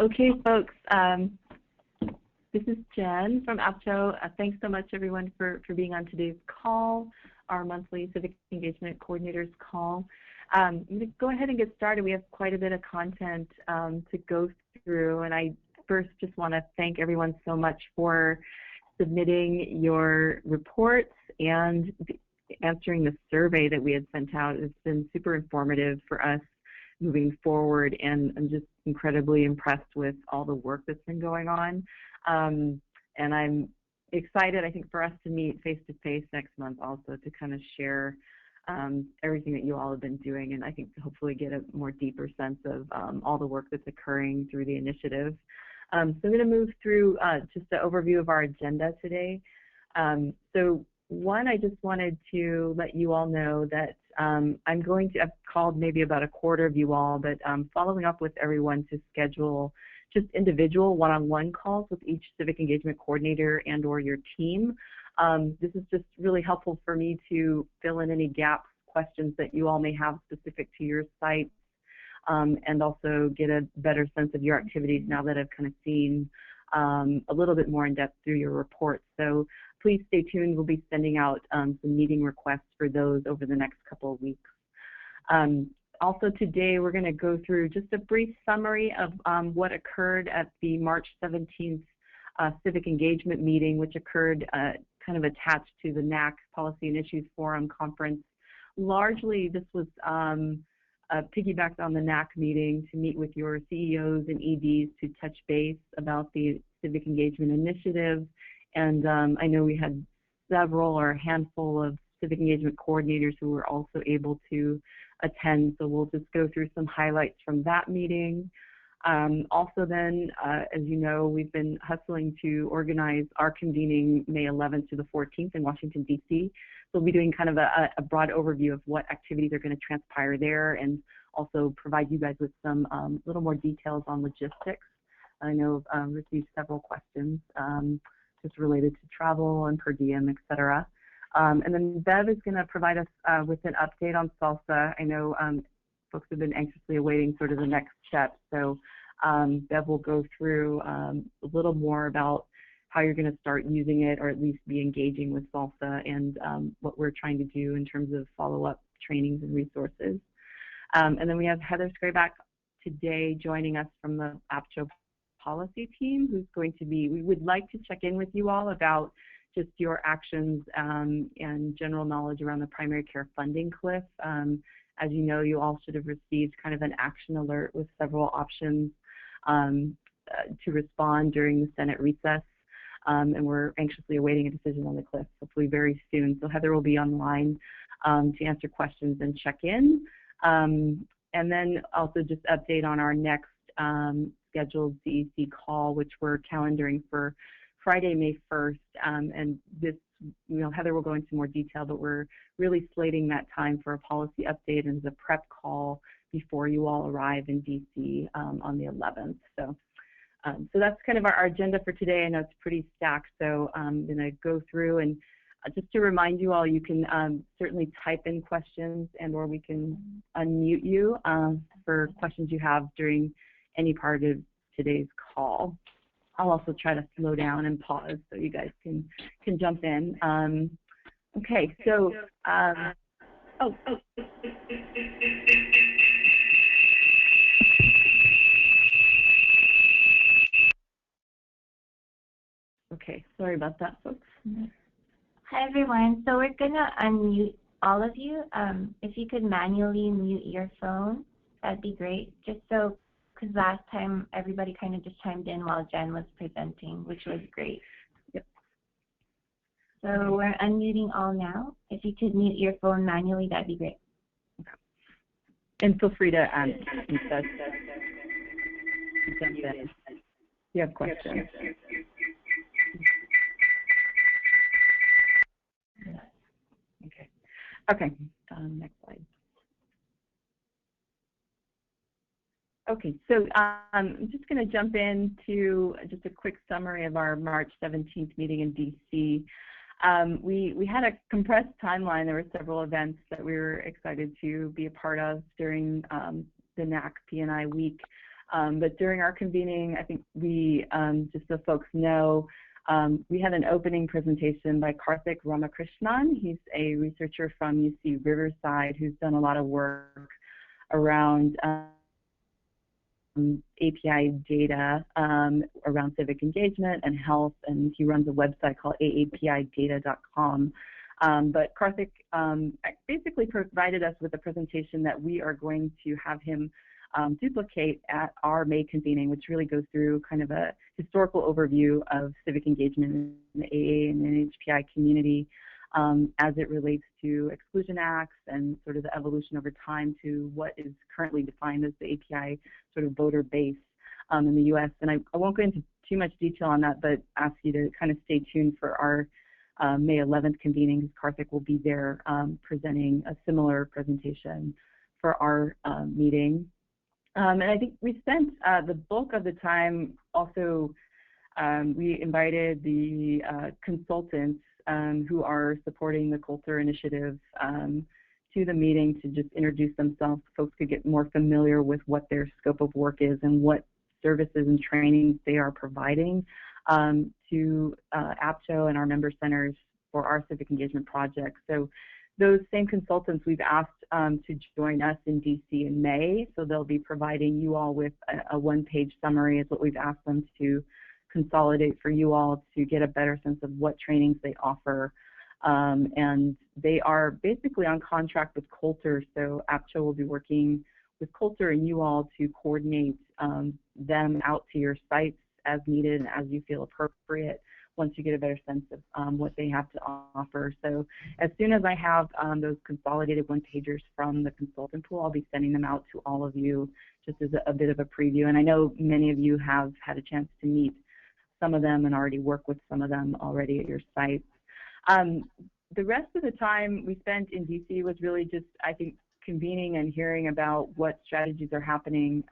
Okay, folks, this is Jen from APCHO. Thanks so much, everyone, for being on today's call, our monthly Civic Engagement Coordinators call. I'm going to go ahead and get started. We have quite a bit of content to go through, and I first just want to thank everyone so much for submitting your reports and answering the survey that we had sent out. It's been super informative for us moving forward, and I'm just incredibly impressed with all the work that's been going on. And I'm excited, I think, for us to meet face-to-face next month also to kind of share everything that you all have been doing, and I think to hopefully get a more deeper sense of all the work that's occurring through the initiative. So I'm going to move through just an overview of our agenda today. So one, I just wanted to let you all know that I've called maybe about a quarter of you all, but following up with everyone to schedule just individual one-on-one calls with each Civic Engagement Coordinator and or your team. This is just really helpful for me to fill in any gaps, questions that you all may have specific to your sites, and also get a better sense of your activities now that I've kind of seen a little bit more in depth through your reports. So please stay tuned. We'll be sending out some meeting requests for those over the next couple of weeks. Also today we're going to go through just a brief summary of what occurred at the March 17th Civic Engagement meeting, which occurred kind of attached to the NAC Policy and Issues Forum conference. Largely this was piggybacked on the NAC meeting to meet with your CEOs and EDs to touch base about the Civic Engagement Initiative. And I know we had several or a handful of Civic Engagement Coordinators who were also able to attend, so we'll just go through some highlights from that meeting. Also then, as you know, we've been hustling to organize our convening May 11th to the 14th in Washington, D.C. So we'll be doing kind of a broad overview of what activities are going to transpire there, and also provide you guys with some little more details on logistics. I know I've received several questions just related to travel and per diem, et cetera. And then Bev is going to provide us with an update on Salsa. I know folks have been anxiously awaiting sort of the next step. So Bev will go through a little more about how you're going to start using it, or at least be engaging with Salsa, and what we're trying to do in terms of follow-up trainings and resources. And then we have Heather Scrayback today joining us from the APCHO policy team, who's going to be, we would like to check in with you all about just your actions and general knowledge around the primary care funding cliff. As you know, you all should have received kind of an action alert with several options to respond during the Senate recess, and we're anxiously awaiting a decision on the cliff, hopefully very soon. So Heather will be online to answer questions and check in. And then also just update on our next scheduled CEC call, which we're calendaring for Friday, May 1st, and this, you know, Heather will go into more detail, but we're really slating that time for a policy update and as a prep call before you all arrive in DC on the 11th. So, so that's kind of our agenda for today. I know it's pretty stacked, so I'm going to go through, and just to remind you all, you can certainly type in questions, and or we can unmute you for questions you have during any part of today's call. I'll also try to slow down and pause so you guys can jump in. Okay, so okay, sorry about that, folks. Hi everyone. So we're gonna unmute all of you. If you could manually mute your phone, that'd be great. Just so, because last time everybody kind of just chimed in while Jen was presenting, which was great. Yep. So we're unmuting all now. If you could mute your phone manually, that'd be great. Okay. And feel free to jump in. You have questions. Okay. Okay. Next slide. Okay, so I'm just going to jump into just a quick summary of our March 17th meeting in DC. We had a compressed timeline. There were several events that we were excited to be a part of during the NAC P&I week. But during our convening, I think we, just so folks know, we had an opening presentation by Karthik Ramakrishnan. He's a researcher from UC Riverside who's done a lot of work around API data around civic engagement and health, and he runs a website called aapidata.com. But Karthik basically provided us with a presentation that we are going to have him duplicate at our May convening, which really goes through kind of a historical overview of civic engagement in the AA and NHPI community as it relates to exclusion acts and sort of the evolution over time to what is currently defined as the API sort of voter base in the U.S. And I won't go into too much detail on that, but ask you to kind of stay tuned for our May 11th convening. Karthik will be there presenting a similar presentation for our meeting. And I think we spent the bulk of the time also, we invited the consultants who are supporting the Coulter Initiative to the meeting to just introduce themselves. Folks could get more familiar with what their scope of work is and what services and trainings they are providing to APCHO and our member centers for our civic engagement project. So those same consultants we've asked to join us in DC in May, so they'll be providing you all with a one-page summary is what we've asked them to consolidate for you all to get a better sense of what trainings they offer. And they are basically on contract with Coulter, so APCHO will be working with Coulter and you all to coordinate them out to your sites as needed and as you feel appropriate once you get a better sense of what they have to offer. So as soon as I have those consolidated one-pagers from the consultant pool, I'll be sending them out to all of you just as a bit of a preview. And I know many of you have had a chance to meet some of them and already work with some of them already at your sites. The rest of the time we spent in DC was really just, I think, convening and hearing about what strategies are happening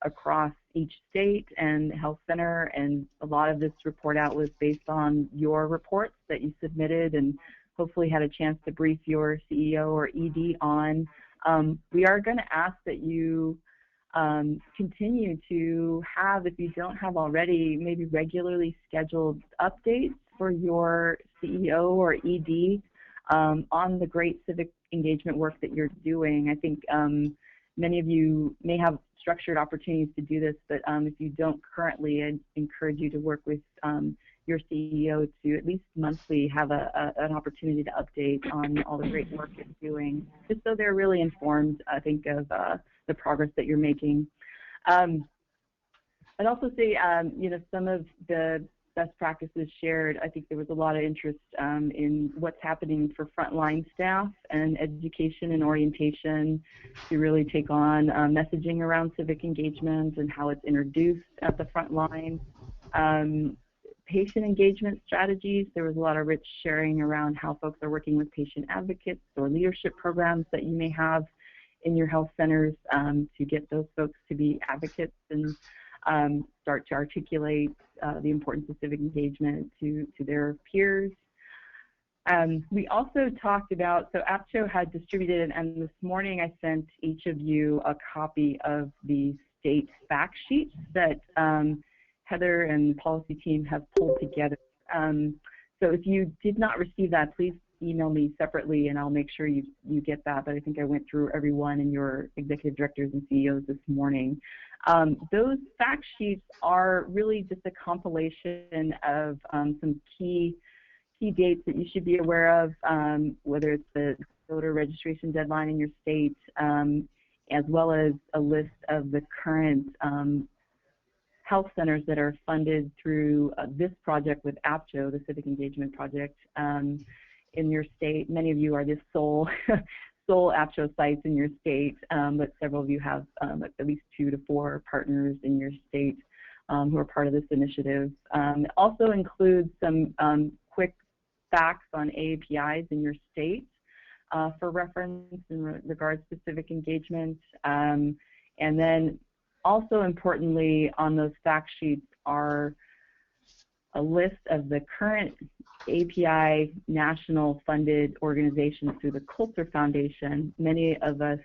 across each state and health center, and a lot of this report out was based on your reports that you submitted and hopefully had a chance to brief your CEO or ED on. We are going to ask that you continue to have, if you don't have already, maybe regularly scheduled updates for your CEO or ED on the great civic engagement work that you're doing. I think many of you may have structured opportunities to do this, but if you don't currently, I'd encourage you to work with your CEO to at least monthly have an opportunity to update on all the great work it's doing, just so they're really informed, I think, of the progress that you're making. I'd also say, you know, some of the best practices shared, I think there was a lot of interest in what's happening for frontline staff and education and orientation to really take on messaging around civic engagement and how it's introduced at the front line. Patient engagement strategies, there was a lot of rich sharing around how folks are working with patient advocates or leadership programs that you may have in your health centers to get those folks to be advocates and start to articulate the importance of civic engagement to their peers. We also talked about, so APCHO had distributed, and this morning I sent each of you a copy of the state fact sheets that Heather and the policy team have pulled together. So if you did not receive that, please email me separately and I'll make sure you get that. But I think I went through everyone and your executive directors and CEOs this morning. Those fact sheets are really just a compilation of some key dates that you should be aware of, whether it's the voter registration deadline in your state, as well as a list of the current health centers that are funded through this project with APCHO, the Civic Engagement Project, in your state. Many of you are the sole APCHO sites in your state, but several of you have at least 2 to 4 partners in your state who are part of this initiative. It also includes some quick facts on AAPIs in your state for reference in regards to civic engagement. And then also importantly on those fact sheets are a list of the current API national funded organizations through the Coulter Foundation, many of us,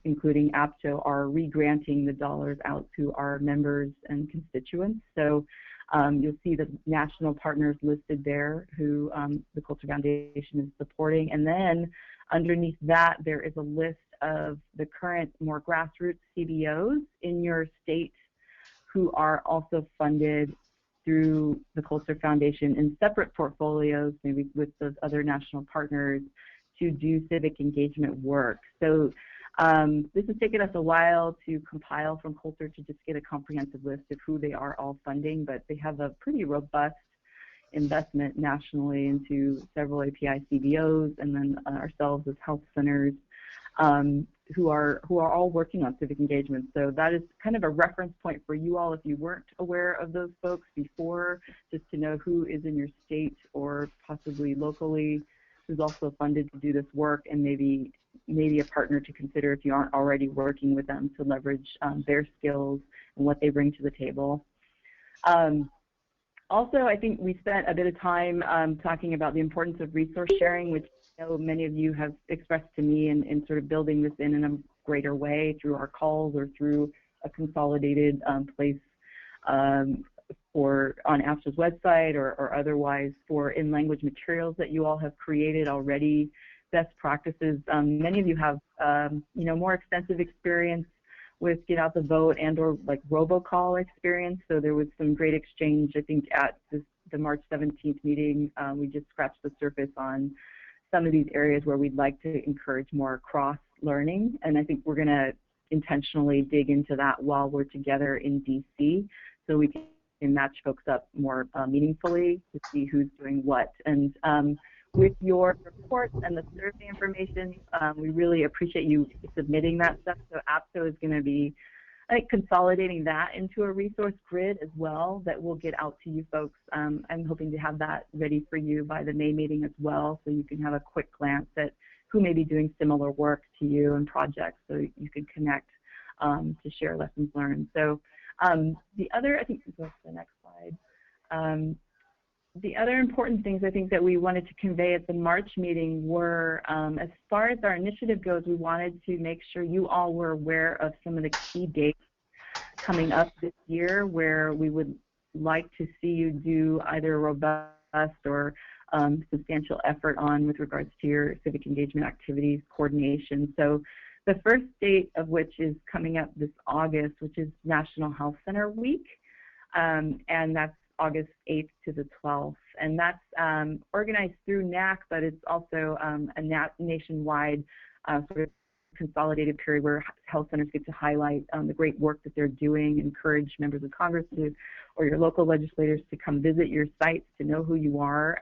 including APTO, are re-granting the dollars out to our members and constituents. So you'll see the national partners listed there who the Coulter Foundation is supporting. And then underneath that, there is a list of the current more grassroots CBOs in your state who are also funded through the Coulter Foundation in separate portfolios, maybe with those other national partners, to do civic engagement work. So this has taken us a while to compile from Coulter to just get a comprehensive list of who they are all funding, but they have a pretty robust investment nationally into several API CBOs and then ourselves as health centers who are all working on civic engagement. So that is kind of a reference point for you all if you weren't aware of those folks before, just to know who is in your state or possibly locally who's also funded to do this work, and maybe a partner to consider if you aren't already working with them to leverage their skills and what they bring to the table. Also, I think we spent a bit of time talking about the importance of resource sharing, which I know many of you have expressed to me in sort of building this in a greater way through our calls or through a consolidated place on APTO's website or otherwise for in-language materials that you all have created already, best practices. Many of you have more extensive experience with Get Out the Vote and or like robocall experience, so there was some great exchange. I think at the March 17th meeting, we just scratched the surface on some of these areas where we'd like to encourage more cross-learning, and I think we're going to intentionally dig into that while we're together in DC, so we can match folks up more meaningfully to see who's doing what. And with your reports and the survey information, we really appreciate you submitting that stuff. So APTO is going to be consolidating that into a resource grid as well that will get out to you folks. I'm hoping to have that ready for you by the May meeting as well, so you can have a quick glance at who may be doing similar work to you and projects, so you can connect to share lessons learned. So the other, I think we go to the next slide. The other important things I think that we wanted to convey at the March meeting were, as far as our initiative goes, we wanted to make sure you all were aware of some of the key dates coming up this year where we would like to see you do either a robust or substantial effort on with regards to your civic engagement activities coordination. So the first date of which is coming up this August, which is National Health Center Week, and that's August 8th to the 12th, and that's organized through NAC, but it's also a nationwide sort of consolidated period where health centers get to highlight the great work that they're doing, encourage members of Congress to, or your local legislators to come visit your sites to know who you are.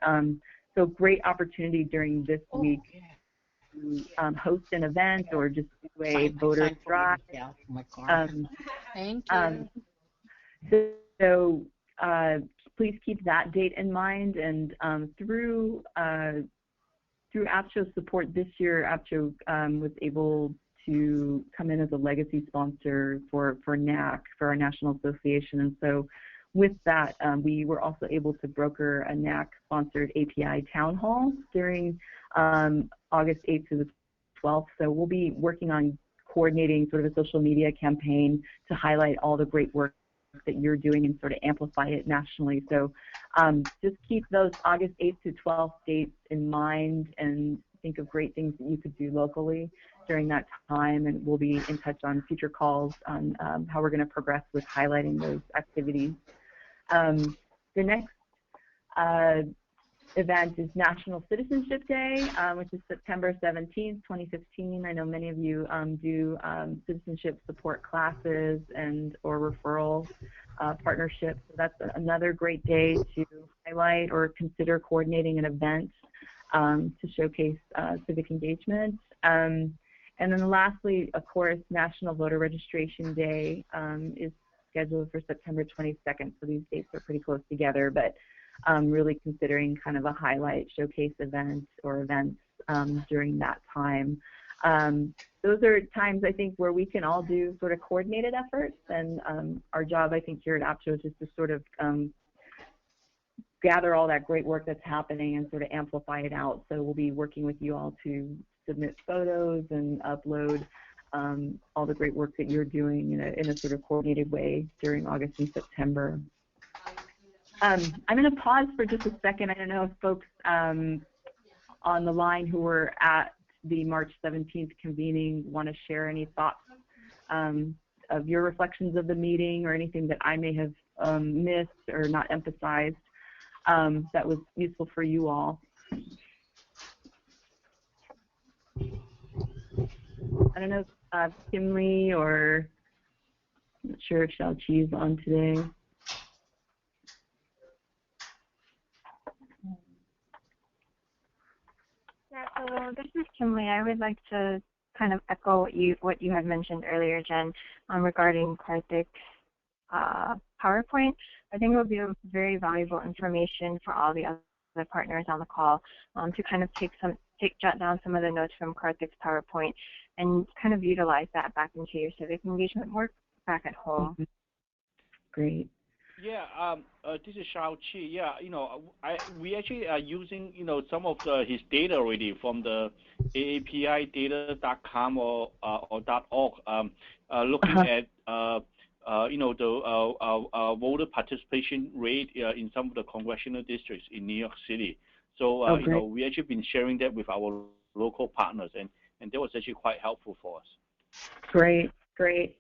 So great opportunity during this week to host an event or just do a voter drive. Thank you. So please keep that date in mind, and through APTO's support this year, APTO was able to come in as a legacy sponsor for NAC, for our National Association, and so with that, we were also able to broker a NAC-sponsored API town hall during August 8th to the 12th, so we'll be working on coordinating sort of a social media campaign to highlight all the great work that you're doing and sort of amplify it nationally. So just keep those August 8th to 12th dates in mind and think of great things that you could do locally during that time, and we'll be in touch on future calls on how we're going to progress with highlighting those activities. The next event is National Citizenship Day, which is September 17th, 2015. I know many of you do citizenship support classes and or referral partnerships. So that's another great day to highlight or consider coordinating an event to showcase civic engagement. And then lastly, of course, National Voter Registration Day is scheduled for September 22nd. So these dates are pretty close together, but really considering kind of a highlight showcase event or events during that time. Those are times I think where we can all do sort of coordinated efforts, and our job I think here at APTO is just to sort of gather all that great work that's happening and sort of amplify it out. So we'll be working with you all to submit photos and upload all the great work that you're doing in a sort of coordinated way during August and September. I'm going to pause for just a second. I don't know if folks on the line who were at the March 17th convening want to share any thoughts of your reflections of the meeting or anything that I may have missed or not emphasized that was useful for you all. I don't know if Kimley or I'm not sure if Xiaoqi is on today. Yeah, so this is Kimley. I would like to kind of echo what you had mentioned earlier, Jen, regarding Karthik's PowerPoint. I think it would be a very valuable information for all the other partners on the call to kind of jot down some of the notes from Karthik's PowerPoint and kind of utilize that back into your civic engagement work back at home. Great. Yeah, this is Shao Qi. Yeah, we actually are using, some of his data already from the aapidata.com or .org, looking at, the voter participation rate in some of the congressional districts in New York City. So, we actually been sharing that with our local partners, and that was actually quite helpful for us. Great, great.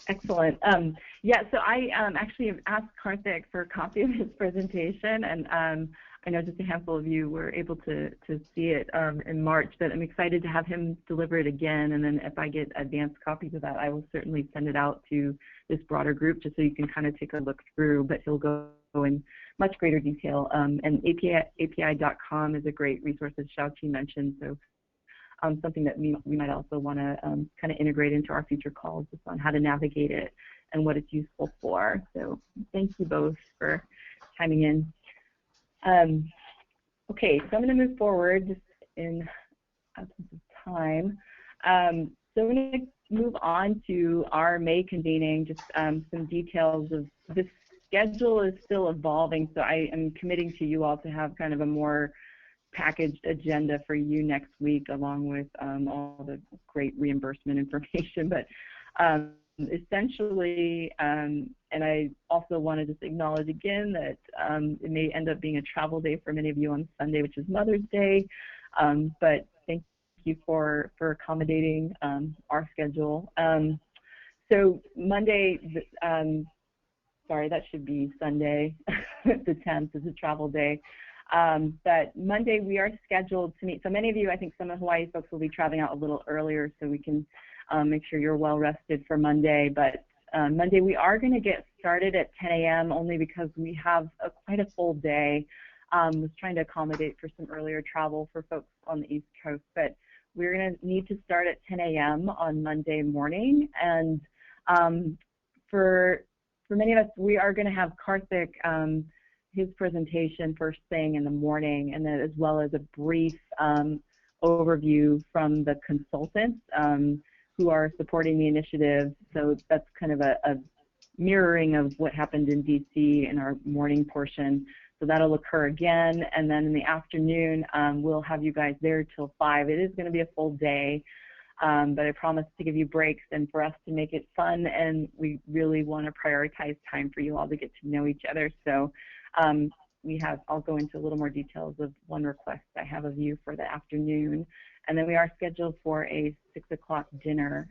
Excellent. Yeah, so I actually asked Karthik for a copy of his presentation, and I know just a handful of you were able to see it in March, but I'm excited to have him deliver it again, and then if I get advanced copies of that, I will certainly send it out to this broader group just so you can kind of take a look through, but he'll go in much greater detail. And API.com is a great resource, as Xiaoqi mentioned, so something that we might also want to kind of integrate into our future calls just on how to navigate it and what it's useful for. So thank you both for chiming in. Okay, so I'm going to move forward just in absence of time. So I'm going to move on to our May convening, just some details of this schedule is still evolving, so I am committing to you all to have kind of a more packaged agenda for you next week, along with all the great reimbursement information. But essentially, and I also want to just acknowledge again that it may end up being a travel day for many of you on Sunday, which is Mother's Day. But thank you for accommodating our schedule. So Monday, sorry, that should be Sunday, the 10th is a travel day. But Monday we are scheduled to meet. So many of you, I think some of Hawaii folks will be traveling out a little earlier so we can make sure you're well rested for Monday. But Monday we are going to get started at 10 a.m. only because we have quite a full day. Was trying to accommodate for some earlier travel for folks on the East Coast. But we're going to need to start at 10 a.m. on Monday morning. And for many of us, we are going to have Karthik his presentation first thing in the morning, and then as well as a brief overview from the consultants who are supporting the initiative. So that's kind of a mirroring of what happened in DC in our morning portion. So that'll occur again, and then in the afternoon we'll have you guys there till 5. It is going to be a full day, but I promise to give you breaks and for us to make it fun, and we really want to prioritize time for you all to get to know each other. So I'll go into a little more details of one request I have of you for the afternoon. And then we are scheduled for a 6 o'clock dinner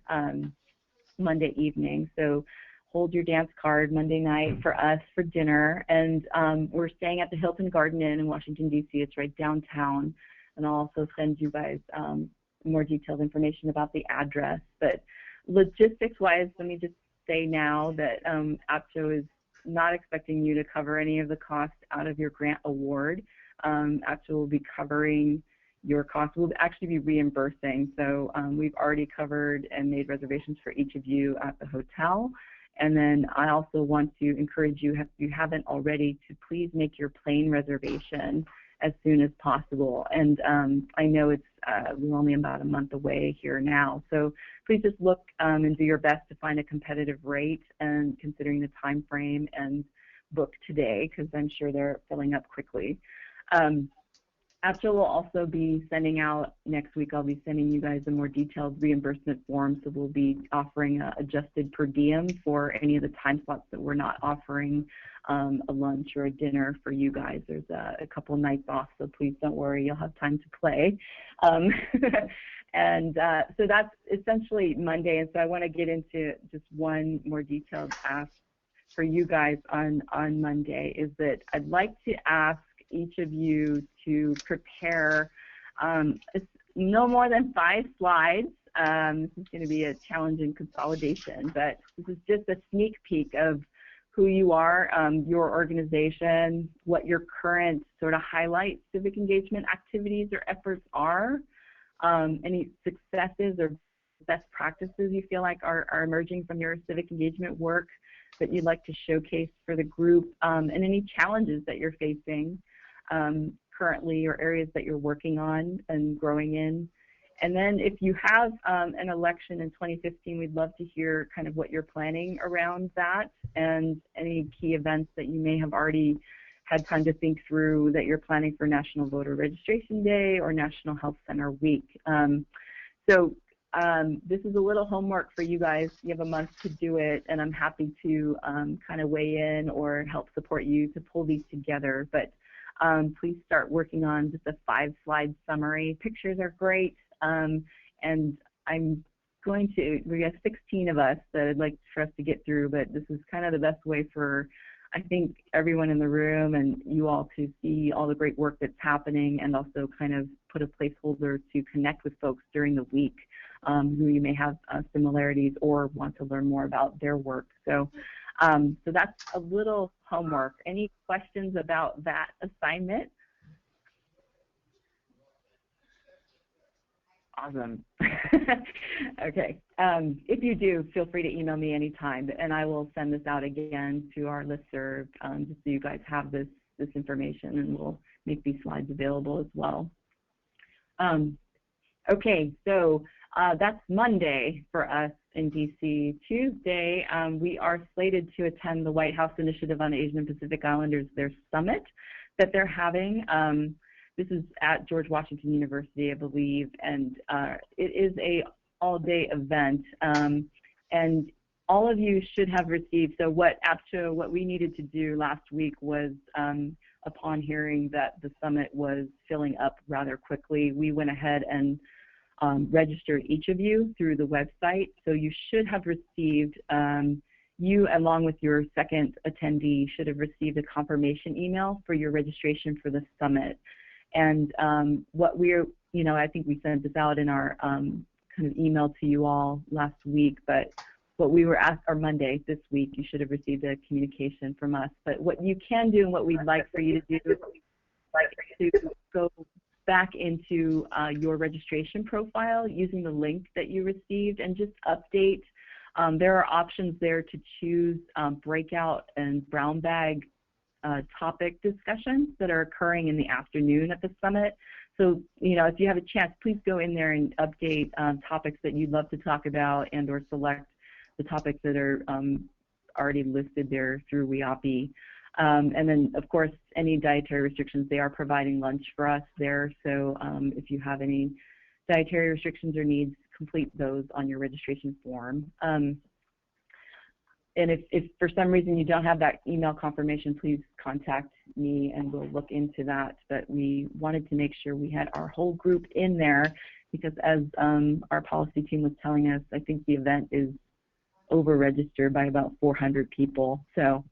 Monday evening. So hold your dance card Monday night for us for dinner. And we're staying at the Hilton Garden Inn in Washington, D.C. It's right downtown. And I'll also send you guys more detailed information about the address. But logistics-wise, let me just say now that APCHO is not expecting you to cover any of the costs out of your grant award. APCHO will be covering your costs. We'll actually be reimbursing. So we've already covered and made reservations for each of you at the hotel. And then I also want to encourage you, if you haven't already, to please make your plane reservation as soon as possible. And I know it's we're only about a month away here now, so please just look and do your best to find a competitive rate, and considering the time frame and book today because I'm sure they're filling up quickly. APCHA will also be sending out next week. I'll be sending you guys a more detailed reimbursement form, so we'll be offering adjusted per diem for any of the time slots that we're not offering a lunch or a dinner for you guys. There's a couple nights off, so please don't worry, you'll have time to play. And so that's essentially Monday, and so I want to get into just one more detailed ask for you guys on Monday, is that I'd like to ask each of you to prepare no more than 5 slides. This is going to be a challenging consolidation, but this is just a sneak peek of who you are, your organization, what your current sort of highlight civic engagement activities or efforts are, any successes or best practices you feel like are emerging from your civic engagement work that you'd like to showcase for the group, and any challenges that you're facing currently or areas that you're working on and growing in. And then if you have an election in 2015, we'd love to hear kind of what you're planning around that and any key events that you may have already had time to think through that you're planning for National Voter Registration Day or National Health Center Week. This is a little homework for you guys. You have a month to do it, and I'm happy to kind of weigh in or help support you to pull these together. But please start working on just a 5-slide summary. Pictures are great, and I'm going to, we have 16 of us that I'd like for us to get through, but this is kind of the best way for, I think, everyone in the room and you all to see all the great work that's happening, and also kind of put a placeholder to connect with folks during the week who you may have similarities or want to learn more about their work. So that's a little homework. Any questions about that assignment? Awesome. Okay. If you do, feel free to email me anytime, and I will send this out again to our listserv just so you guys have this information, and we'll make these slides available as well. Okay, so that's Monday for us in DC. Tuesday, we are slated to attend the White House Initiative on Asian and Pacific Islanders, their summit that they're having. This is at George Washington University, I believe, and it is a all-day event. And all of you should have received, so what we needed to do last week was, upon hearing that the summit was filling up rather quickly, we went ahead and registered each of you through the website. So you should have received, you along with your second attendee should have received a confirmation email for your registration for the summit. And what we're, I think we sent this out in our kind of email to you all last week, but what we were asked, or Monday this week, you should have received a communication from us. But what you can do and what we'd like for you to do is to go back into your registration profile using the link that you received and just update. There are options there to choose breakout and brown bag topic discussions that are occurring in the afternoon at the summit. So, if you have a chance, please go in there and update topics that you'd love to talk about, and or select the topics that are already listed there through WIAPI. And then, of course, any dietary restrictions, they are providing lunch for us there. So if you have any dietary restrictions or needs, complete those on your registration form. And if for some reason you don't have that email confirmation, please contact me and we'll look into that. But we wanted to make sure we had our whole group in there because, as our policy team was telling us, I think the event is over-registered by about 400 people. So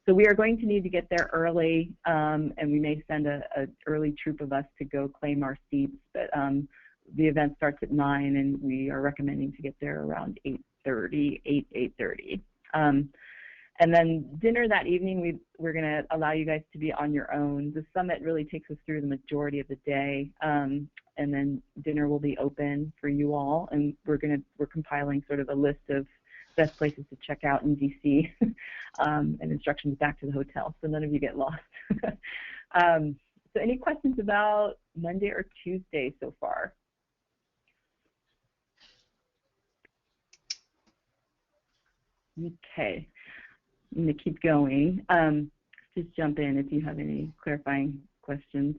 we are going to need to get there early, and we may send an early troop of us to go claim our seats. But the event starts at 9, and we are recommending to get there around 8:30. And then dinner that evening, we're going to allow you guys to be on your own. The summit really takes us through the majority of the day, and then dinner will be open for you all. And we're compiling sort of a list of best places to check out in DC and instructions back to the hotel, so none of you get lost. So any questions about Monday or Tuesday so far? Okay. I'm going to keep going. Just jump in if you have any clarifying questions.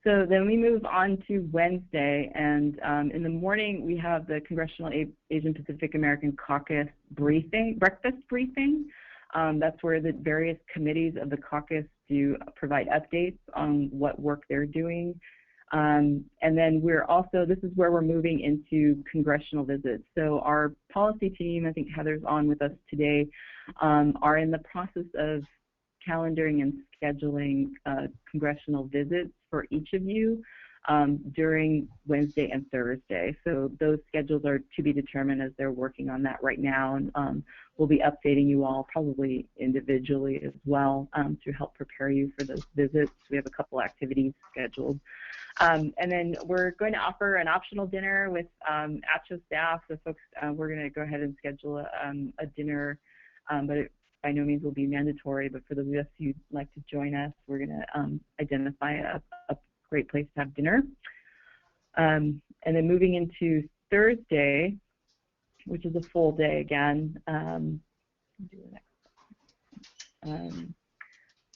So then we move on to Wednesday, and in the morning we have the Congressional Asian Pacific American Caucus breakfast briefing. That's where the various committees of the caucus do provide updates on what work they're doing. And then this is where we're moving into congressional visits. So our policy team, I think Heather's on with us today, are in the process of calendaring and scheduling congressional visits for each of you during Wednesday and Thursday. So those schedules are to be determined as they're working on that right now, and we'll be updating you all probably individually as well to help prepare you for those visits. We have a couple activities scheduled. And then we're going to offer an optional dinner with ACHO staff. So folks, we're going to go ahead and schedule a dinner, but it by no means will be mandatory, but for those of us who'd like to join us, we're going to identify a great place to have dinner. And then moving into Thursday, which is a full day again.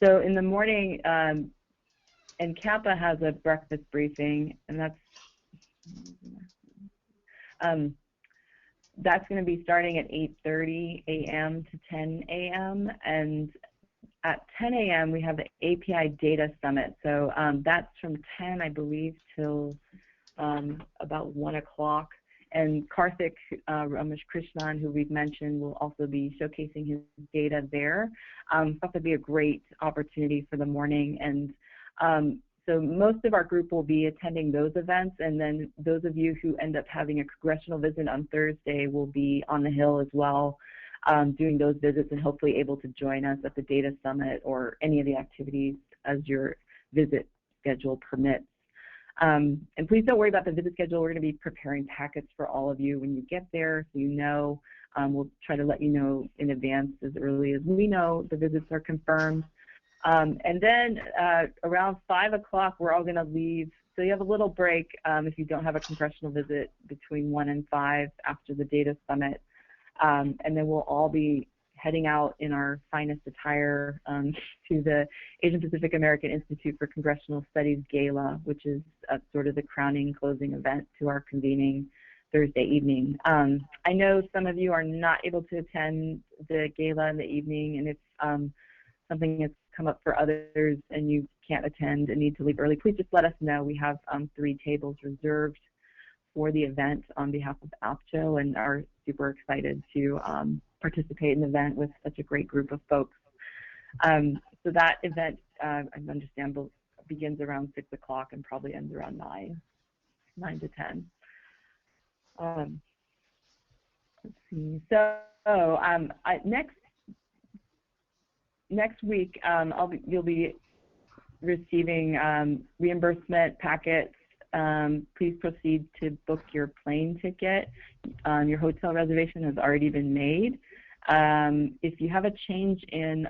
So in the morning, NCAPA has a breakfast briefing, and that's going to be starting at 8:30 a.m. to 10 a.m. And at 10 a.m. we have the API Data Summit. So that's from 10, I believe, till about 1 o'clock. And Karthik Rameshkrishnan, who we've mentioned, will also be showcasing his data there. That would be a great opportunity for the morning. And so most of our group will be attending those events, and then those of you who end up having a congressional visit on Thursday will be on the Hill as well, doing those visits and hopefully able to join us at the Data Summit or any of the activities as your visit schedule permits. And please don't worry about the visit schedule. We're going to be preparing packets for all of you when you get there, so you know. We'll try to let you know in advance as early as we know the visits are confirmed. And then around 5 o'clock, we're all going to leave. So you have a little break if you don't have a congressional visit between 1 and 5 after the Data Summit. And then we'll all be heading out in our finest attire to the Asian Pacific American Institute for Congressional Studies Gala, which is sort of the crowning closing event to our convening Thursday evening. I know some of you are not able to attend the gala in the evening, and if something has come up for others and you can't attend and need to leave early, please just let us know. We have 3 tables reserved for the event on behalf of APCHO and are super excited to participate in the event with such a great group of folks. So that event, I understand, begins around 6 o'clock and probably ends around 9 to 10. Let's see. So next week, you'll be receiving reimbursement packets. Please proceed to book your plane ticket. Your hotel reservation has already been made. If you have a change in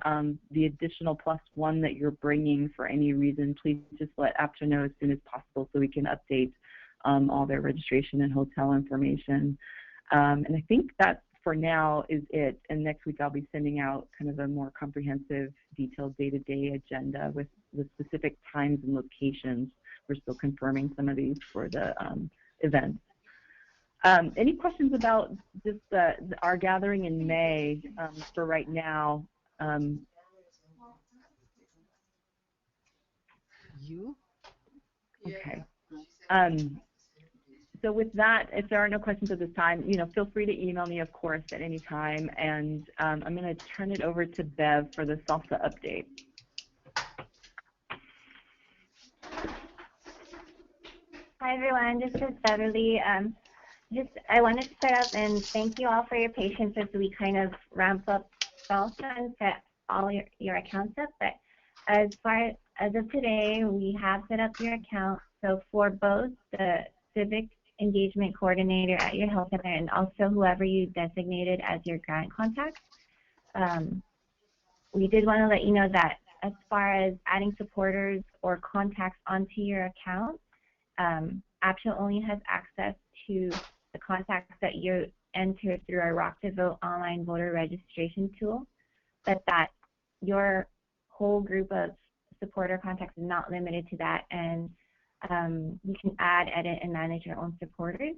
the additional +1 that you're bringing for any reason, please just let APCHO know as soon as possible so we can update all their registration and hotel information. And I think that for now is it. And next week I'll be sending out kind of a more comprehensive, detailed day-to-day agenda with the specific times and locations. We're still confirming some of these for the events. Any questions about just our gathering in May for right now? Okay. So with that, if there are no questions at this time, feel free to email me, of course, at any time. And I'm going to turn it over to Bev for the Salsa update. Hi, everyone. This is Beverly. I wanted to start out and thank you all for your patience as we kind of ramp up Salsa and set all your accounts up. But as of today, we have set up your account. So for both the Civic Engagement Coordinator at your health center and also whoever you designated as your grant contact, we did want to let you know that as far as adding supporters or contacts onto your account, APCHO only has access to the contacts that you enter through our Rock to Vote online voter registration tool. but that your whole group of supporter contacts is not limited to that, and you can add, edit, and manage your own supporters.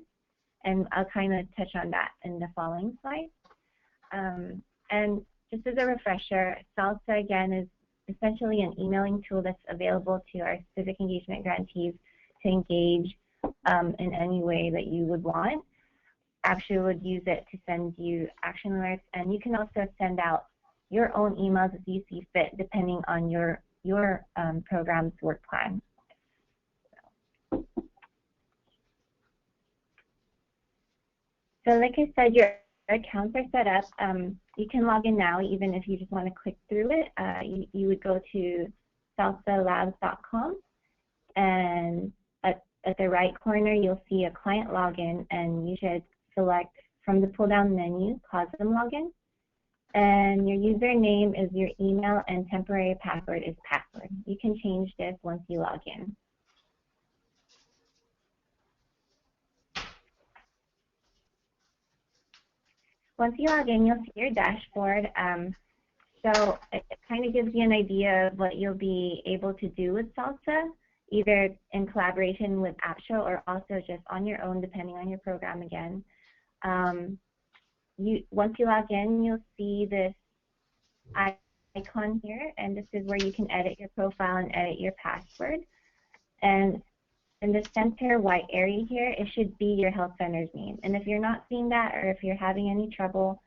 And I'll kind of touch on that in the following slide. And just as a refresher, Salsa, again, is essentially an emailing tool that's available to our civic engagement grantees to engage in any way that you would want. Actually would use it to send you action alerts, and you can also send out your own emails as you see fit, depending on your program's work plan. So like I said, your accounts are set up. You can log in now, even if you just want to click through it. You would go to salsalabs.com, and at the right corner, you'll see a client login, and you should select from the pull-down menu, COSM login, and your username is your email, and temporary password is password. You can change this once you log in. Once you log in, you'll see your dashboard. So it kind of gives you an idea of what you'll be able to do with Salsa, either in collaboration with AppShow or also just on your own, depending on your program again. Once you log in, you'll see this icon here, and this is where you can edit your profile and edit your password. And in the center white area here, it should be your health center's name. And if you're not seeing that, or if you're having any trouble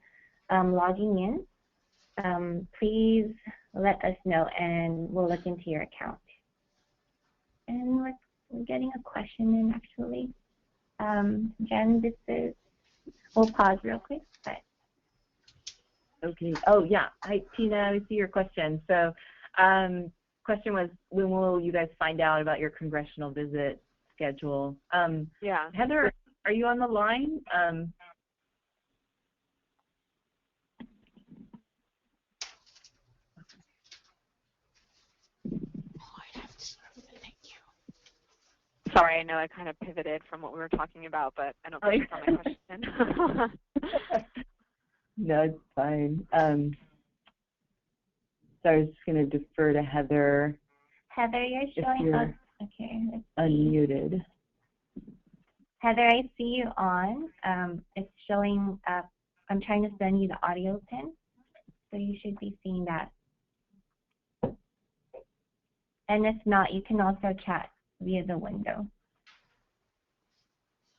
logging in, please let us know, and we'll look into your account. And we're getting a question in, actually. Jen, we'll pause real quick. But. Okay. Oh, yeah. Hi, Tina. I see your question. So, question was, when will you guys find out about your congressional visit schedule? Yeah. Heather, are you on the line? Sorry, I know I kind of pivoted from what we were talking about, but I don't think you saw my question. No, it's fine. So I was just going to defer to Heather. Heather, you're showing up. Okay. Unmuted. Heather, I see you on. It's showing up. I'm trying to send you the audio pin, so you should be seeing that. And if not, you can also chat via the window.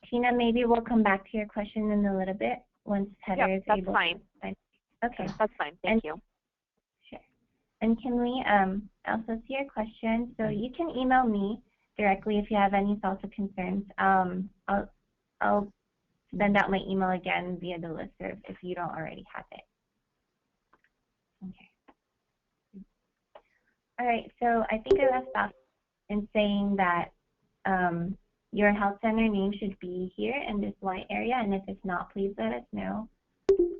Tina, maybe we'll come back to your question in a little bit once Heather is able. That's fine. Okay. That's fine. Thank you. Sure. And can we also see your question? So you can email me directly if you have any Salsa concerns. I'll send out my email again via the listserv if you don't already have it. Okay. All right. So I think I left off in saying that your health center name should be here in this white area, and if it's not, please let us know.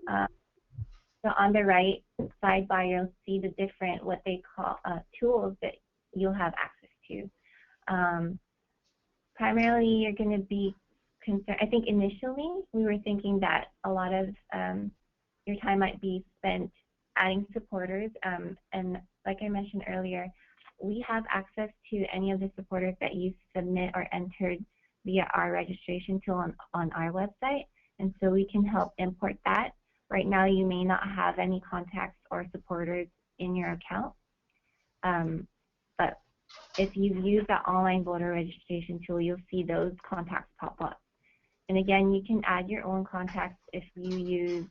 So on the right sidebar, you'll see the different, what they call tools that you'll have access to. Primarily, you're going to be concerned. I think initially we were thinking that a lot of your time might be spent adding supporters, and like I mentioned earlier, we have access to any of the supporters that you submit or entered via our registration tool on our website, and so we can help import that. Right now, you may not have any contacts or supporters in your account, but if you use that online voter registration tool, you'll see those contacts pop up. And again, you can add your own contacts if you use,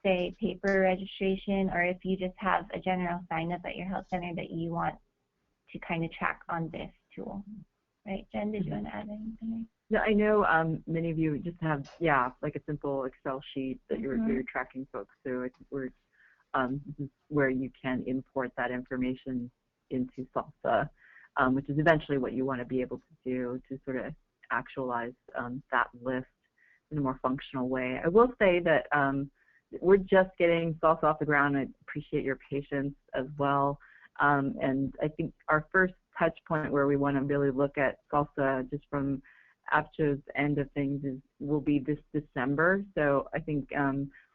say, paper registration, or if you just have a general sign-up at your health center that you want to kind of track on this tool. Right, Jen, did you want to add anything? Yeah, I know many of you just have, like a simple Excel sheet that you're tracking folks through. I think this is where you can import that information into Salsa, which is eventually what you want to be able to do to sort of actualize that list in a more functional way. I will say that we're just getting Salsa off the ground. I appreciate your patience as well. And I think our first touch point where we want to really look at Salsa just from AppShow's end of things will be this December. So I think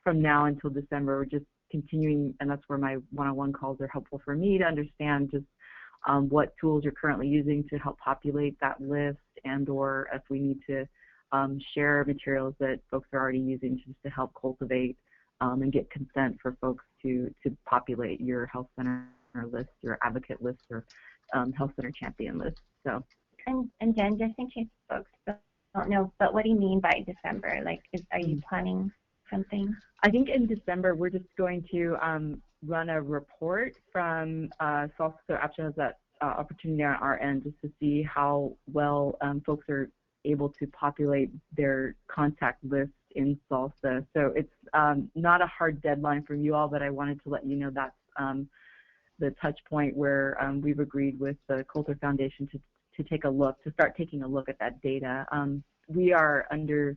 from now until December, we're just continuing, and that's where my one-on-one calls are helpful for me to understand just what tools you're currently using to help populate that list, and or if we need to share materials that folks are already using just to help cultivate and get consent for folks to populate your health center list, your advocate list, or health center champion list. So. And Jen, just in case folks don't know, but what do you mean by December? Like, are you planning something? I think in December we're just going to run a report from Salsa. So APCHA has that opportunity on our end just to see how well folks are able to populate their contact list in Salsa. So it's not a hard deadline for you all, but I wanted to let you know that's the touch point where we've agreed with the Coulter Foundation to take a look, to start taking a look at that data. We are under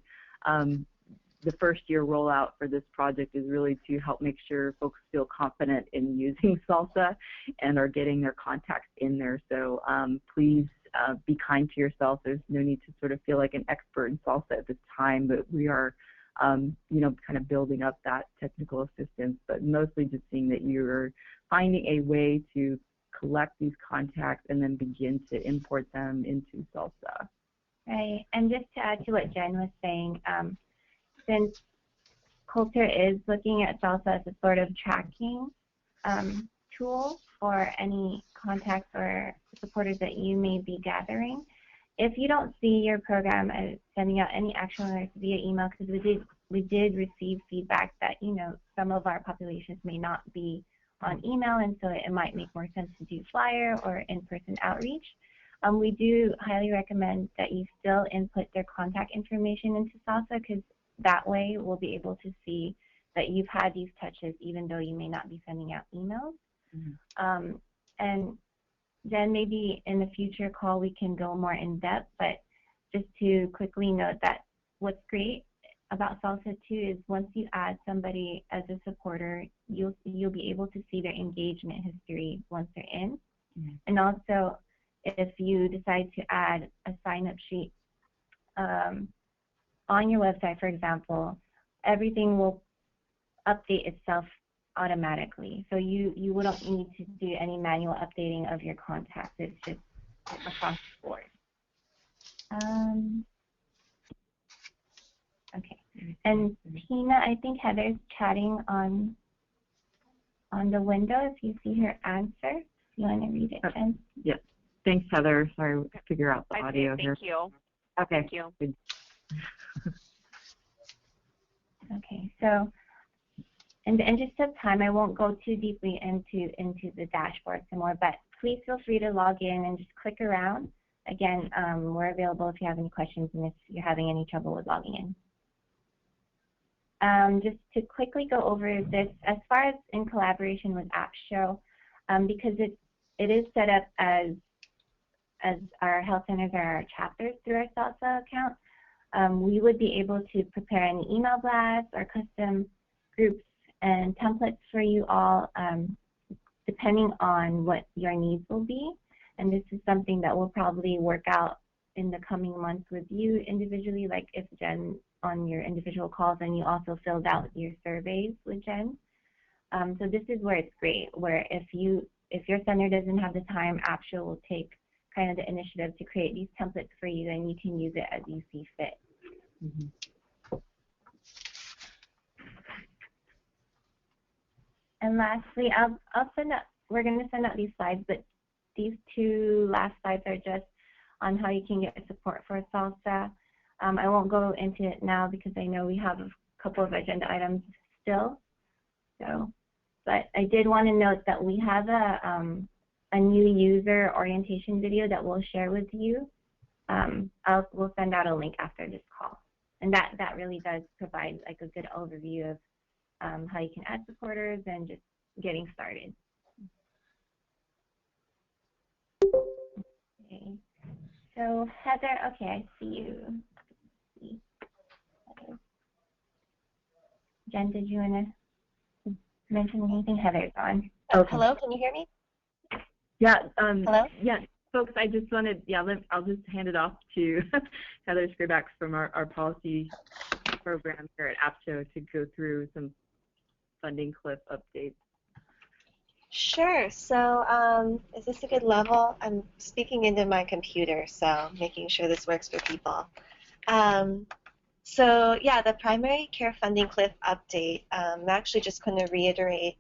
the first year rollout for this project is really to help make sure folks feel confident in using Salsa and are getting their contacts in there. So please be kind to yourself. There's no need to sort of feel like an expert in Salsa at this time, but we are you know, kind of building up that technical assistance, but mostly just seeing that you're finding a way to collect these contacts and then begin to import them into Salsa. Right, and just to add to what Jen was saying, since Coulter is looking at Salsa as a sort of tracking tool for any contacts or supporters that you may be gathering, if you don't see your program as sending out any action alerts via email, because we did receive feedback that, you know, some of our populations may not be on email, and so it might make more sense to do flyer or in-person outreach. We do highly recommend that you still input their contact information into Salsa, because that way we'll be able to see that you've had these touches even though you may not be sending out emails. Mm-hmm. And then maybe in a future call we can go more in depth, but just to quickly note that what's great about Salsa too is once you add somebody as a supporter, you'll be able to see their engagement history once they're in. Mm-hmm. And also, if you decide to add a sign-up sheet on your website, for example, everything will update itself automatically. So you wouldn't need to do any manual updating of your contacts. It's just across the board. Okay. And Tina, I think Heather's chatting on the window. If you see her answer, you want to read it, Jen? Yes. Thanks, Heather. Sorry, we'll figure out the audio here. Thank you. Okay. Thank you. Good. Okay, so in the interest of time, I won't go too deeply into the dashboard some more, but please feel free to log in and just click around. Again, we're available if you have any questions and if you're having any trouble with logging in. Just to quickly go over this, as far as in collaboration with AppShow, because it is set up as our health centers are our chapters through our Salsa account, we would be able to prepare any email blasts or custom groups and templates for you all, depending on what your needs will be. And this is something that we'll probably work out in the coming months with you individually, like if Jen on your individual calls and you also filled out your surveys with Jen. So this is where it's great, where if your center doesn't have the time, AppShow will take kind of the initiative to create these templates for you, and you can use it as you see fit. Mm-hmm. And lastly, I'll send out, we're going to send out these slides, but these two last slides are just on how you can get support for Salsa. I won't go into it now because I know we have a couple of agenda items still. So, but I did want to note that we have a new user orientation video that we'll share with you. We'll send out a link after this call, and that really does provide like a good overview of how you can add supporters and just getting started. Okay. So Heather, okay, I see you. Jen, did you want to mention anything? Heather's on. Okay. Hello, can you hear me? Yeah. Hello? Yeah, folks, I just wanted, I'll just hand it off to Heather Scribax from our policy program here at AppShow to go through some funding cliff update? Sure. So is this a good level? I'm speaking into my computer, so making sure this works for people. So yeah, the primary care funding cliff update, I'm actually just going to reiterate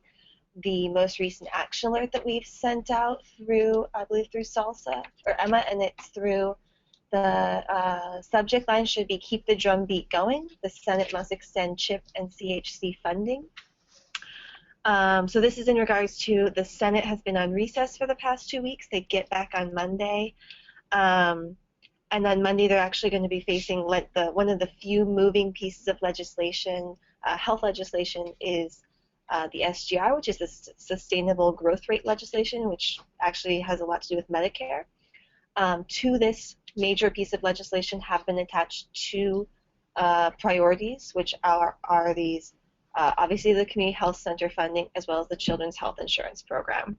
the most recent action alert that we've sent out through, I believe, through Salsa or Emma, and it's through the subject line should be keep the drumbeat going. The Senate must extend CHIP and CHC funding. So this is in regards to the Senate has been on recess for the past 2 weeks. They get back on Monday. And on Monday, they're actually going to be facing one of the few moving pieces of legislation, health legislation, is the SGR, which is the Sustainable Growth Rate legislation, which actually has a lot to do with Medicare. To this major piece of legislation have been attached two priorities, which are these, obviously the community health center funding as well as the children's health insurance program.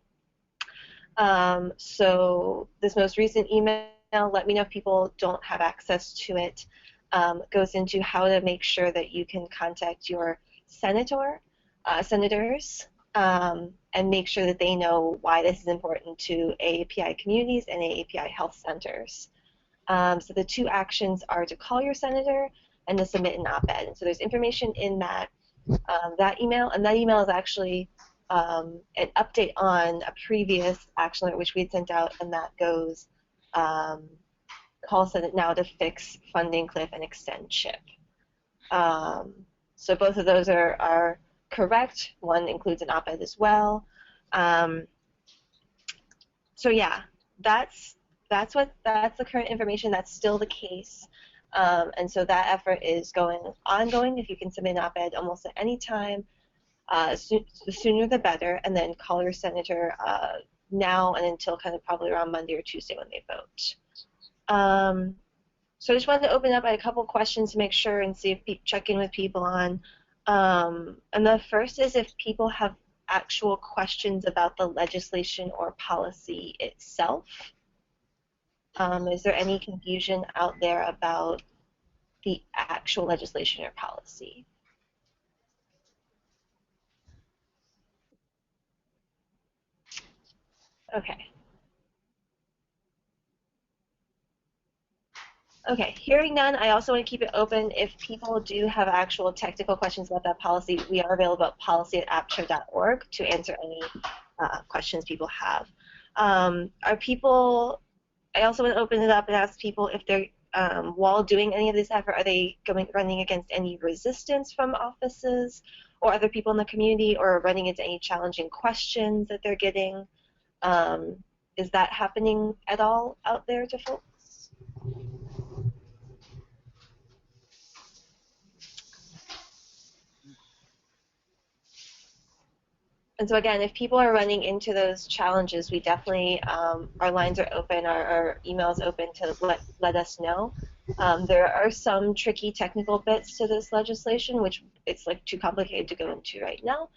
So this most recent email, let me know if people don't have access to it, goes into how to make sure that you can contact your senators, and make sure that they know why this is important to AAPI communities and AAPI health centers. So the two actions are to call your senator and to submit an op-ed. So there's information in that email, and that email is actually an update on a previous action alert which we had sent out, and that goes call Senate now to fix funding cliff and extend CHIP. So both of those are correct. One includes an op-ed as well. So yeah, that's the current information. That's still the case. And so that effort is ongoing. If you can submit an op-ed almost at any time, the sooner the better, and then call your senator now and until kind of probably around Monday or Tuesday when they vote. So I just wanted to open up a couple questions to make sure and see if check in with people on. And the first is if people have actual questions about the legislation or policy itself. Is there any confusion out there about the actual legislation or policy? Okay. Okay, hearing none, I also want to keep it open. If people do have actual technical questions about that policy, we are available at policy@apcho.org to answer any questions people have. I also want to open it up and ask people if they're, while doing any of this effort, are they running against any resistance from offices or other people in the community, or running into any challenging questions that they're getting? Is that happening at all out there to folks? And so again, if people are running into those challenges, we definitely, our lines are open, our email's open to let us know. There are some tricky technical bits to this legislation, which it's like too complicated to go into right now.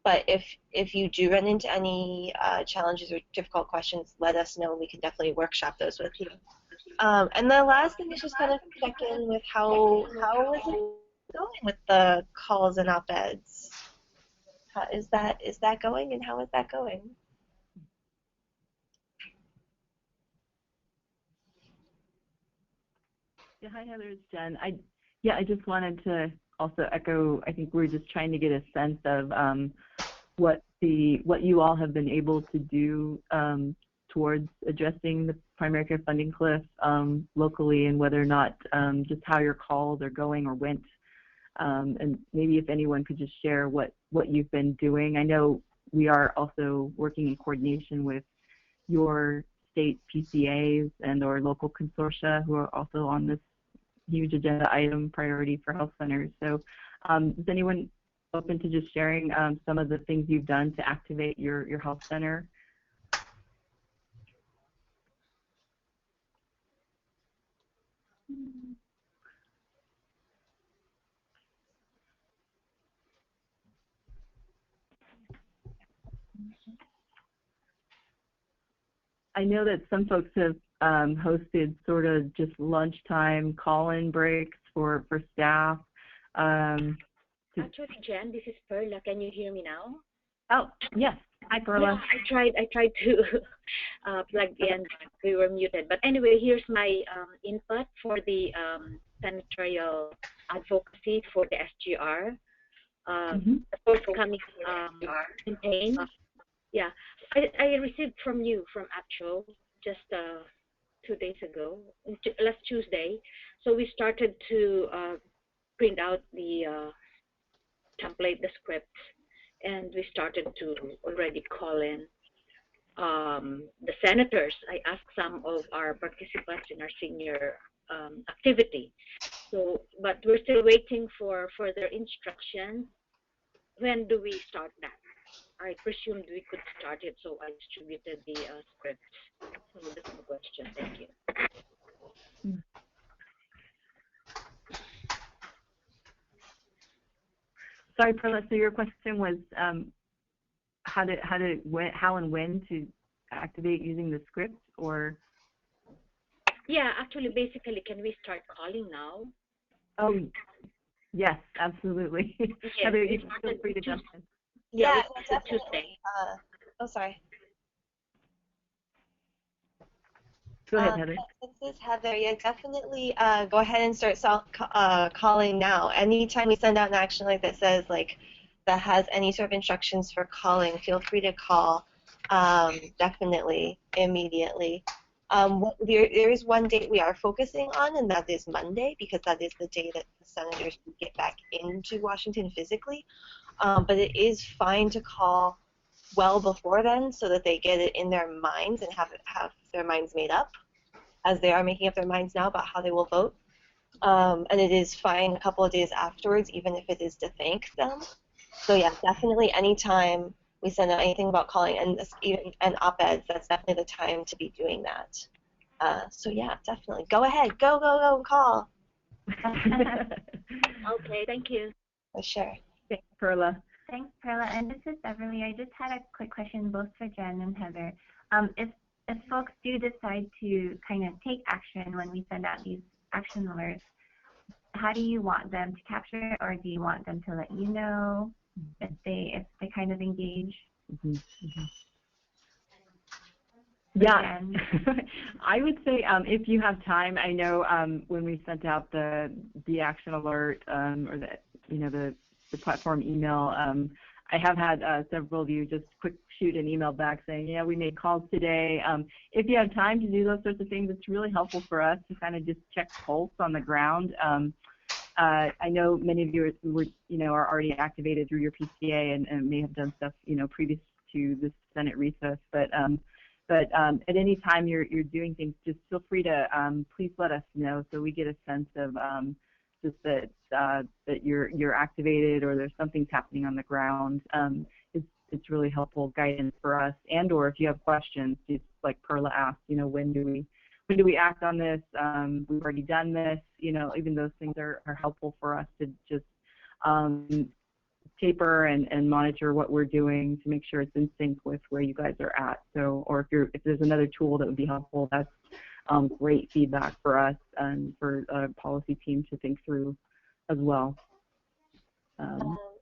But if you do run into any challenges or difficult questions, let us know, and we can definitely workshop those with you. And the last thing is just kind of check in with how is it going with the calls and op-eds? Is that going, and how is that going? Yeah, hi Heather, it's Jen. I just wanted to also echo. I think we're just trying to get a sense of what you all have been able to do towards addressing the primary care funding cliff locally, and whether or not just how your calls are going or went. And maybe if anyone could just share what you've been doing. I know we are also working in coordination with your state PCAs and or local consortia who are also on this huge agenda item priority for health centers. So is anyone open to just sharing some of the things you've done to activate your health center? I know that some folks have hosted sort of just lunchtime call-in breaks for staff. Actually, Jen, this is Perla. Can you hear me now? Oh, yes. Hi, Perla. Yeah, I tried to plug in, but we were muted. But anyway, here's my input for the senatorial advocacy for the SGR, the forthcoming campaign. Yeah, I received from you, from APCHO, just 2 days ago, last Tuesday. So we started to print out the template, the script, and we started to already call in the senators. I asked some of our participants in our senior activity. So, but we're still waiting for further instructions. When do we start that? I presumed we could start it, so I distributed the script. So that's the question. Thank you. Sorry, Perla. So your question was how and when to activate using the script, or? Yeah, actually, basically, can we start calling now? Oh, yes, absolutely. Yes, Heather, you can feel free to jump in. Yeah, definitely. Oh, sorry. Go ahead, Heather. This is Heather. Yeah, definitely go ahead and start calling now. Anytime we send out an action like that says that has any sort of instructions for calling, feel free to call definitely immediately. There is one date we are focusing on, and that is Monday, because that is the day that the senators get back into Washington physically. But it is fine to call well before then, so that they get it in their minds and have their minds made up, as they are making up their minds now about how they will vote. And it is fine a couple of days afterwards, even if it is to thank them. So yeah, definitely anytime we send out anything about calling and op-eds, that's definitely the time to be doing that. So yeah, definitely. Go ahead. Go, call. Okay, thank you. For sure. Thanks, Perla. Thanks, Perla. And this is Beverly. I just had a quick question both for Jen and Heather. If folks do decide to kind of take action when we send out these action alerts, how do you want them to capture it, or do you want them to let you know if they kind of engage? Yeah, I would say if you have time. I know when we sent out the action alert or the platform email, I have had several of you just quick shoot an email back saying, yeah, we made calls today. If you have time to do those sorts of things, it's really helpful for us to kind of just check pulse on the ground. I know many of you are already activated through your PCA and may have done stuff previous to this Senate recess, but at any time you're doing things, just feel free to please let us know so we get a sense of just that you're activated or there's something's happening on the ground. It's really helpful guidance for us. And or if you have questions, just like Perla asked, when do we act on this? We've already done this. Even those things are helpful for us to just taper and monitor what we're doing to make sure it's in sync with where you guys are at. So, or if there's another tool that would be helpful, that's great feedback for us and for a policy team to think through as well.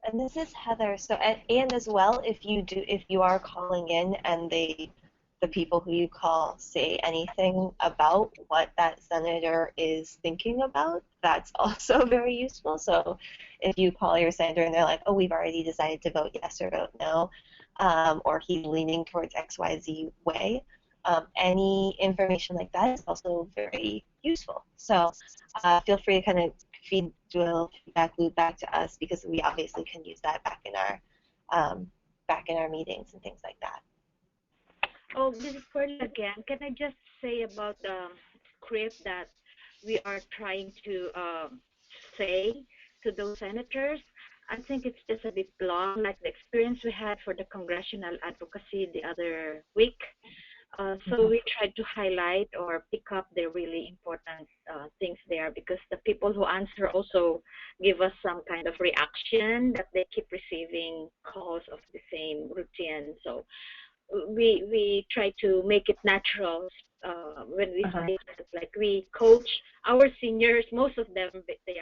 And this is Heather. So, and as well, if you are calling in and the people who you call say anything about what that senator is thinking about, that's also very useful. So if you call your senator and they're like, oh, we've already decided to vote yes or vote no, or he's leaning towards XYZ way, any information like that is also very useful. So feel free to kind of do a little feedback loop back to us, because we obviously can use that back in our meetings and things like that. Oh, this is Pearl again. Can I just say about the script that we are trying to say to those senators? I think it's just a bit long, like the experience we had for the congressional advocacy the other week. So we tried to highlight or pick up the really important things there, because the people who answer also give us some kind of reaction that they keep receiving calls of the same routine. So we try to make it natural when we say like we coach our seniors, most of them they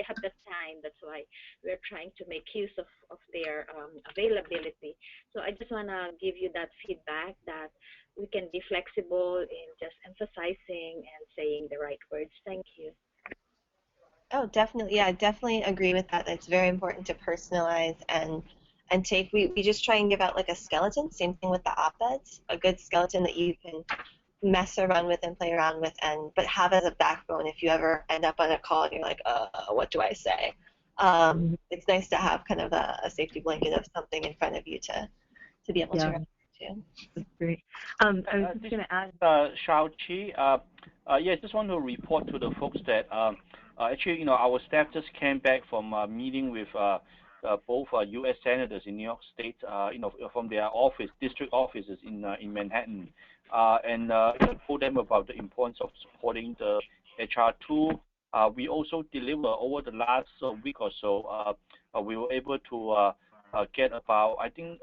have the time. That's why we're trying to make use of their availability. So I just want to give you that feedback that we can be flexible in just emphasizing and saying the right words. Thank you. Oh, definitely. Yeah, I definitely agree with that. It's very important to personalize and take. We just try and give out like a skeleton. Same thing with the op-eds, a good skeleton that you can mess around with and play around with, but have as a backbone if you ever end up on a call and you're like, what do I say? It's nice to have kind of a safety blanket of something in front of you to be able to refer to. That's great. I was just going to add. Shao Chi, yeah, I just want to report to the folks that actually, our staff just came back from a meeting with both U.S. senators in New York State, from their district offices in Manhattan, and told them about the importance of supporting the HR tool. We also deliver over the last week or so. We were able to get about, I think,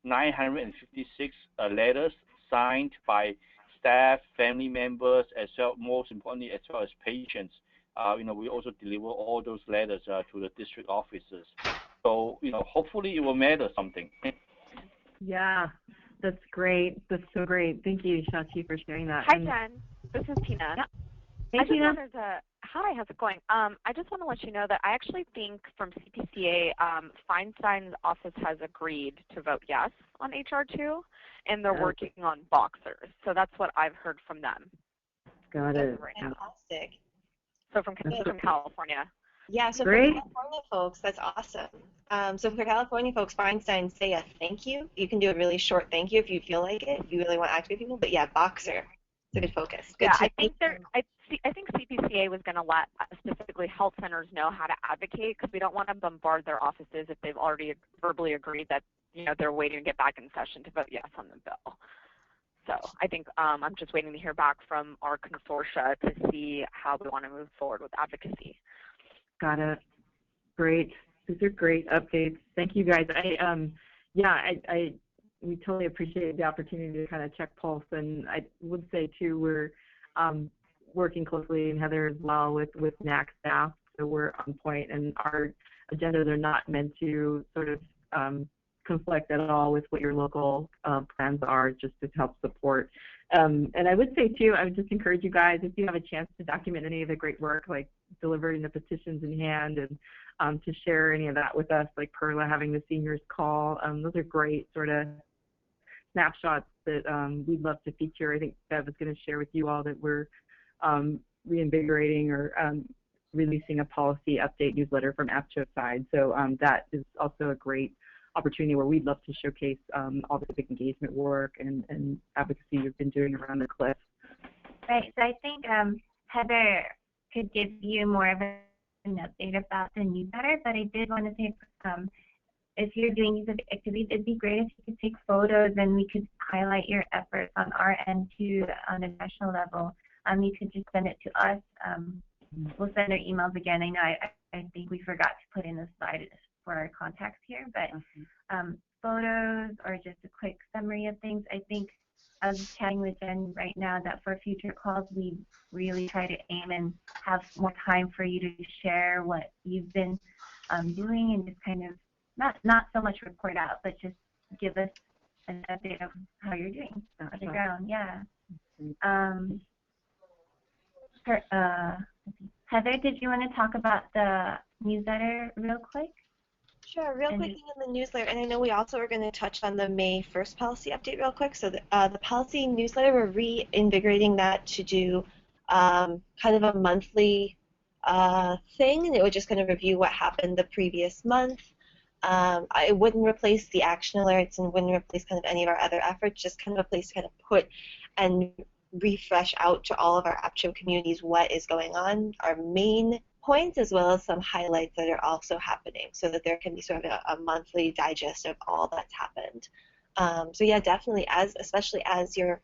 956 letters signed by staff, family members, as well, most importantly, as well as patients. We also deliver all those letters to the district offices. So, hopefully it will matter something. Yeah, that's great. That's so great. Thank you, Shachi, for sharing that. Hi, Jen. This is Tina. Hey, Tina. Hi, how's it going? I just want to let you know that I actually think from CPCA, Feinstein's office has agreed to vote yes on HR2, and they're working on boxers. So that's what I've heard from them. Got it. Right. Fantastic. So from California. Yeah, so great. For California folks, that's awesome. So for California folks, Feinstein, say a thank you. You can do a really short thank you if you feel like it, if you really want to activate people. But yeah, boxer. It's a good focus. Good I think CPCA was going to let specifically health centers know how to advocate because we don't want to bombard their offices if they've already verbally agreed that they're waiting to get back in session to vote yes on the bill. So I think I'm just waiting to hear back from our consortia to see how we want to move forward with advocacy. Got it. Great. These are great updates. Thank you, guys. We totally appreciate the opportunity to kind of check pulse, and I would say too we're working closely, and Heather as well, with NAC staff, so we're on point, and our agendas are not meant to sort of conflict at all with what your local plans are, just to help support. And I would say too, I would just encourage you guys, if you have a chance to document any of the great work, like delivering the petitions in hand, and to share any of that with us, like Perla having the seniors call. Those are great sort of snapshots that we'd love to feature. I think Bev was going to share with you all that we're reinvigorating or releasing a policy update newsletter from APCHO side. So that is also a great opportunity where we'd love to showcase all the civic engagement work and advocacy you've been doing around the cliff. Right. So I think Heather could give you more of an update about the newsletter, but I did want to say if you're doing these activities, it'd be great if you could take photos and we could highlight your efforts on our end too on a national level. You could just send it to us. We'll send our emails again. I know I think we forgot to put in a slide for our contacts here, but photos or just a quick summary of things. I think I was chatting with Jen right now that for future calls we really try to aim and have more time for you to share what you've been doing and just kind of not so much report out, but just give us an update of how you're doing on the ground. Yeah. Heather, did you want to talk about the newsletter real quick? Sure, real quick thing on the newsletter, and I know we also are going to touch on the May 1st policy update real quick. So the policy newsletter, we're reinvigorating that to do kind of a monthly thing, and it would just kind of review what happened the previous month. It wouldn't replace the action alerts and wouldn't replace kind of any of our other efforts, just kind of a place to kind of put and refresh out to all of our APCHO communities what is going on, our main points, as well as some highlights that are also happening, so that there can be sort of a monthly digest of all that's happened. So yeah, definitely, especially as your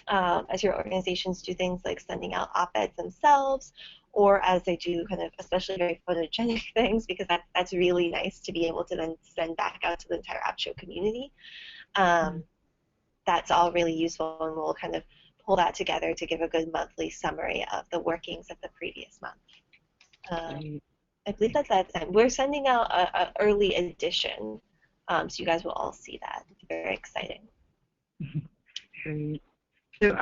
organizations do things like sending out op-eds themselves, or as they do kind of especially very photogenic things, because that's really nice to be able to then send back out to the entire APCHO community. That's all really useful, and we'll kind of pull that together to give a good monthly summary of the workings of the previous month. I believe that's it. We're sending out an early edition, so you guys will all see that. It's very exciting. Great. So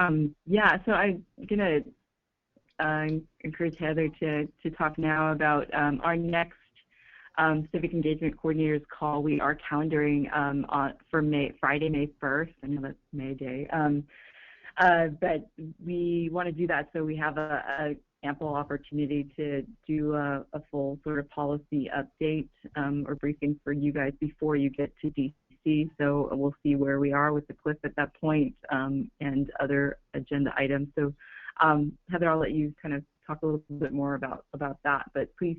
yeah, so I'm gonna encourage Heather to talk now about our next Civic Engagement Coordinators call. We are calendaring for Friday, May 1st. I know that's May Day. But we want to do that so we have a ample opportunity to do a full sort of policy update or briefing for you guys before you get to DC. So we'll see where we are with the CLIF at that point and other agenda items. So Heather, I'll let you kind of talk a little bit more about that, but please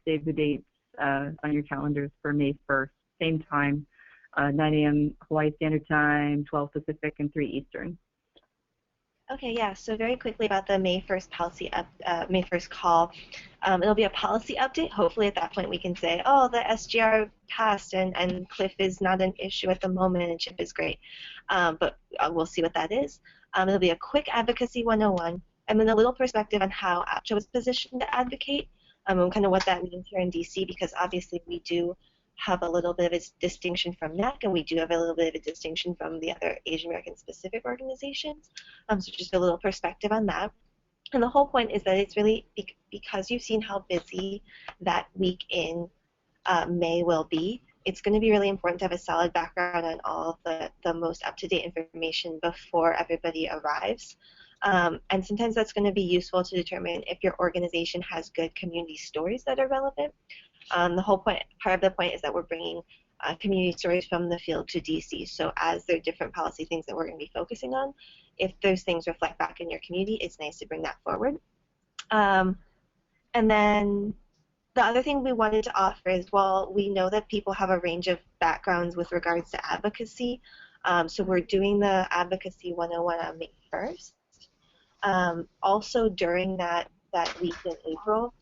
save the dates on your calendars for May 1st, same time, 9 a.m. Hawaii Standard Time, 12 Pacific, and 3 Eastern. Okay, yeah, so very quickly about the May 1st May 1st call. It'll be a policy update. Hopefully at that point we can say, oh, the SGR passed and CLIF is not an issue at the moment and CHIP is great. But we'll see what that is. It'll be a quick advocacy 101 and then a little perspective on how APCHA was positioned to advocate and kind of what that means here in DC, because obviously we do have a little bit of a distinction from NAC, and we do have a little bit of a distinction from the other Asian American specific organizations. So just a little perspective on that. And the whole point is that it's really because you've seen how busy that week in May will be, it's going to be really important to have a solid background on all of the most up-to-date information before everybody arrives. And sometimes that's going to be useful to determine if your organization has good community stories that are relevant. The whole point, part of the point is that we're bringing community stories from the field to DC. So as there are different policy things that we're going to be focusing on, if those things reflect back in your community, it's nice to bring that forward. And then the other thing we wanted to offer is, well, we know that people have a range of backgrounds with regards to advocacy. So we're doing the Advocacy 101 on May 1st. Also during that week in April,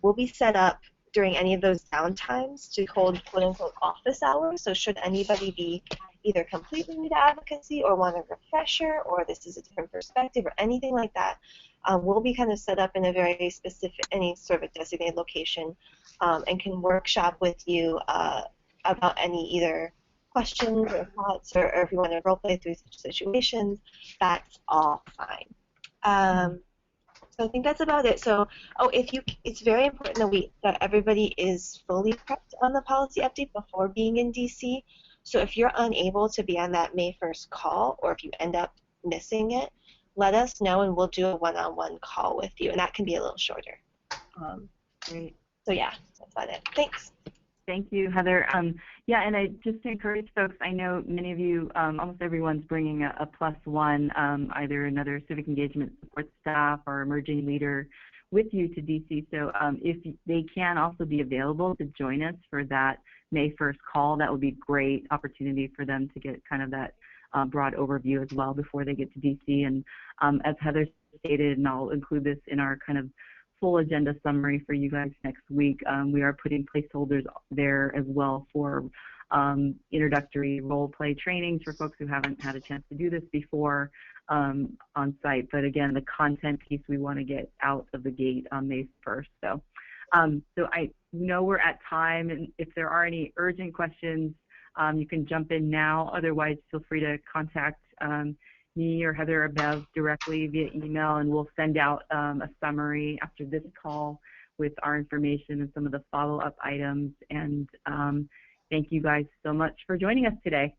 we'll be set up during any of those downtimes to hold quote-unquote office hours. So should anybody be either completely new to advocacy or want a refresher or this is a different perspective or anything like that, we'll be kind of set up in a very specific, any sort of a designated location and can workshop with you about any either questions or thoughts or if you want to role play through such situations, that's all fine. So I think that's about it. So, it's very important that everybody is fully prepped on the policy update before being in DC. So if you're unable to be on that May 1st call, or if you end up missing it, let us know and we'll do a one-on-one call with you, and that can be a little shorter. Great. So yeah, that's about it. Thanks. Thank you, Heather. Yeah, and I just encourage folks, I know many of you, almost everyone's bringing a +1, either another civic engagement support staff or emerging leader with you to DC. So if they can also be available to join us for that May 1st call, that would be a great opportunity for them to get kind of that broad overview as well before they get to DC. And as Heather stated, and I'll include this in our kind of full agenda summary for you guys next week, we are putting placeholders there as well for introductory role play trainings for folks who haven't had a chance to do this before on site. But again, the content piece we want to get out of the gate on May 1st. So, so I know we're at time, and if there are any urgent questions, you can jump in now. Otherwise, feel free to contact me or Heather or Bev directly via email, and we'll send out a summary after this call with our information and some of the follow-up items. And thank you guys so much for joining us today.